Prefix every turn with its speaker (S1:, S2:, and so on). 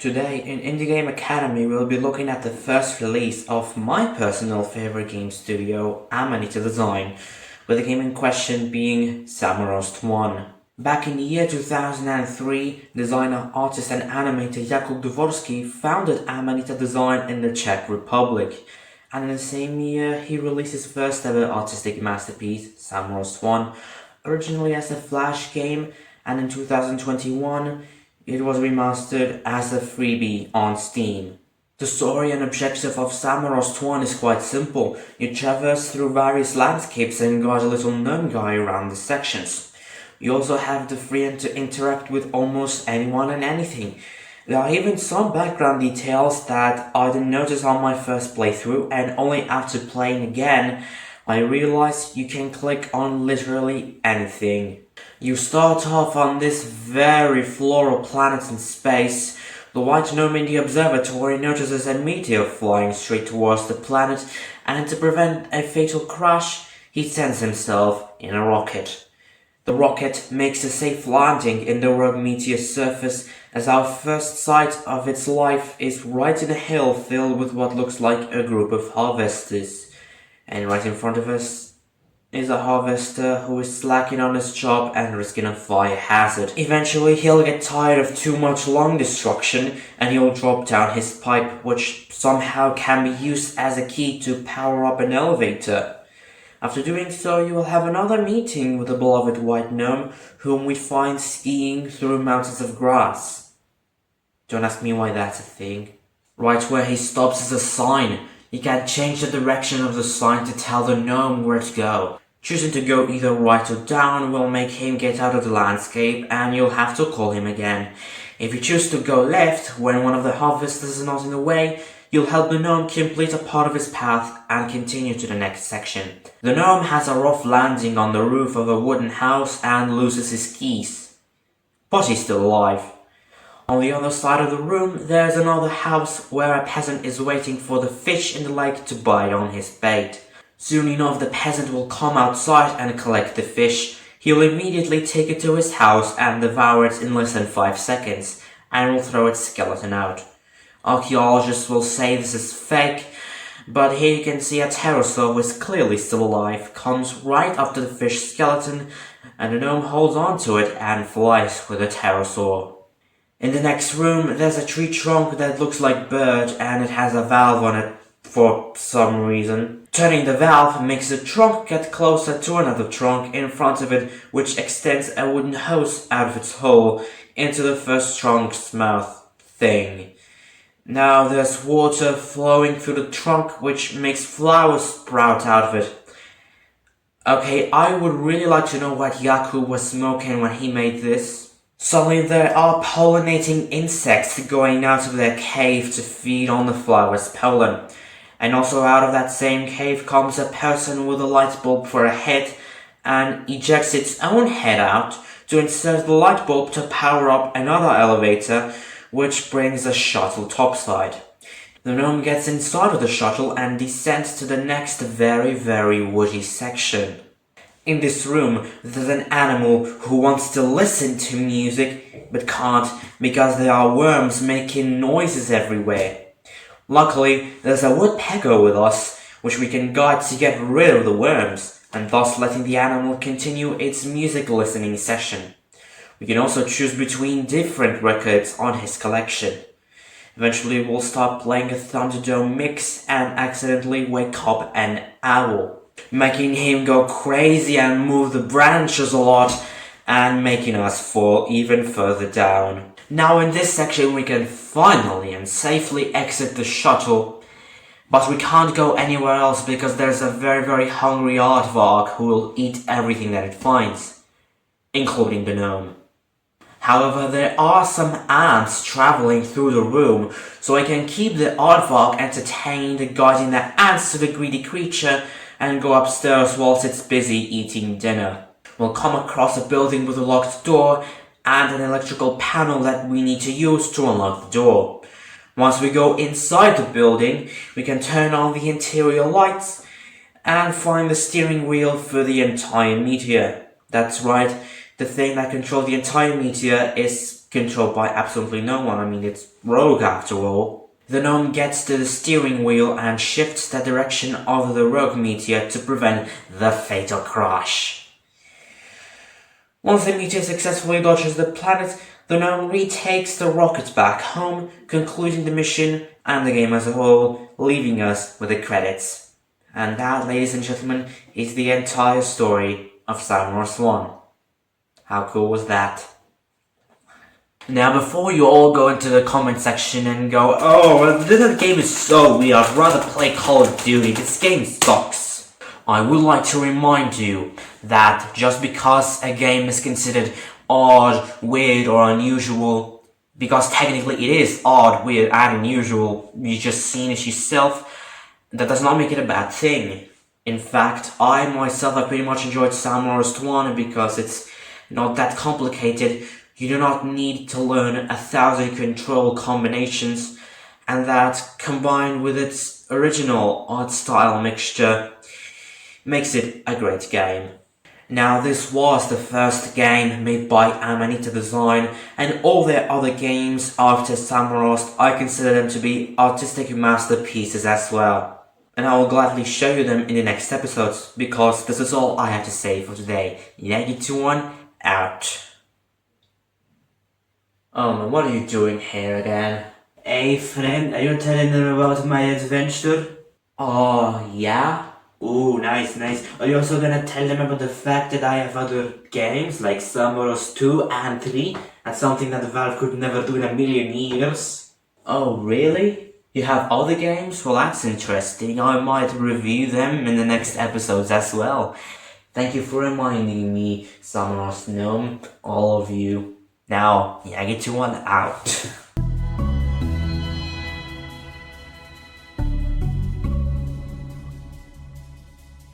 S1: Today in Indie Game Academy we'll be looking at the first release of my personal favorite game studio, Amanita Design, with the game in question being Samorost 1. Back in the year 2003, designer, artist and animator Jakub Dvorsky founded Amanita Design in the Czech Republic, and in the same year he released his first ever artistic masterpiece, Samorost 1, originally as a Flash game, and in 2021 it was remastered as a freebie on Steam. The story and objective of Samorost 1 is quite simple. You traverse through various landscapes and guide a little gnome guy around the sections. You also have the freedom to interact with almost anyone and anything. There are even some background details that I didn't notice on my first playthrough, and only after playing again I realized you can click on literally anything. You start off on this very floral planet in space. The white gnome in the observatory notices a meteor flying straight towards the planet, and to prevent a fatal crash, he sends himself in a rocket. The rocket makes a safe landing in the rogue meteor's surface, as our first sight of its life is right in a hill filled with what looks like a group of harvesters. And right in front of us is a harvester who is slacking on his job and risking a fire hazard. Eventually he'll get tired of too much lung destruction and he'll drop down his pipe, which somehow can be used as a key to power up an elevator. After doing so, you will have another meeting with the beloved white gnome, whom we find skiing through mountains of grass. Don't ask me why that's a thing. Right where he stops is a sign. You can change the direction of the sign to tell the gnome where to go. Choosing to go either right or down will make him get out of the landscape and you'll have to call him again. If you choose to go left when one of the harvesters is not in the way, you'll help the gnome complete a part of his path and continue to the next section. The gnome has a rough landing on the roof of a wooden house and loses his keys. But he's still alive. On the other side of the room, there's another house where a peasant is waiting for the fish in the lake to bite on his bait. Soon enough, the peasant will come outside and collect the fish. He'll immediately take it to his house and devour it in less than 5 seconds, and will throw its skeleton out. Archaeologists will say this is fake, but here you can see a pterosaur who is clearly still alive, comes right up to the fish skeleton, and the gnome holds on to it and flies with the pterosaur. In the next room, there's a tree trunk that looks like bird and it has a valve on it for some reason. Turning the valve makes the trunk get closer to another trunk in front of it, which extends a wooden hose out of its hole into the first trunk's mouth thing. Now there's water flowing through the trunk, which makes flowers sprout out of it. Okay, I would really like to know what Jakub was smoking when he made this. Suddenly there are pollinating insects going out of their cave to feed on the flower's pollen. And also out of that same cave comes a person with a light bulb for a head and ejects its own head out to insert the light bulb to power up another elevator, which brings the shuttle topside. The gnome gets inside of the shuttle and descends to the next very woody section. In this room, there's an animal who wants to listen to music, but can't because there are worms making noises everywhere. Luckily, there's a woodpecker with us, which we can guide to get rid of the worms, and thus letting the animal continue its music listening session. We can also choose between different records on his collection. Eventually we'll start playing a Thunderdome mix and accidentally wake up an owl, making him go crazy and move the branches a lot and making us fall even further down. Now in this section we can finally and safely exit the shuttle, but we can't go anywhere else because there's a very hungry aardvark who will eat everything that it finds, including the gnome. However, there are some ants traveling through the room, so I can keep the aardvark entertained, guiding the ants to the greedy creature and go upstairs whilst it's busy eating dinner. We'll come across a building with a locked door and an electrical panel that we need to use to unlock the door. Once we go inside the building, we can turn on the interior lights and find the steering wheel for the entire meteor. That's right, The thing that controls the entire meteor is controlled by absolutely no one. I mean, it's Rogue after all. The gnome gets to the steering wheel and shifts the direction of the rogue meteor to prevent the fatal crash. Once the meteor successfully dodges the planet, the gnome retakes the rocket back home, concluding the mission and the game as a whole, leaving us with the credits. And that, ladies and gentlemen, is the entire story of Samorost 1. How cool was that? Now, before you all go into the comment section and go, "Oh, this game is so weird, I'd rather play Call of Duty, this game sucks," I would like to remind you that just because a game is considered odd, weird, or unusual, because technically it is odd, weird, and unusual, you just seen it yourself, that does not make it a bad thing. In fact, I myself have pretty much enjoyed Samorost 1 because it's not that complicated. You do not need to learn 1,000 control combinations, and that, combined with its original odd style mixture, makes it a great game. Now, this was the first game made by Amanita Design, and all their other games after Samorost, I consider them to be artistic masterpieces as well. And I will gladly show you them in the next episodes, because this is all I have to say for today. Negative1 out. Oh man, what are you doing here again? Hey friend, are you telling them about my adventure? Oh, yeah? Ooh, nice. Are you also gonna tell them about the fact that I have other games like Samorost 2 and 3? That's something that Valve could never do in a million years. Oh, really? You have other games? Well, that's interesting. I might review them in the next episodes as well. Thank you for reminding me, Samorost Gnome, all of you. Now, Negative1 out.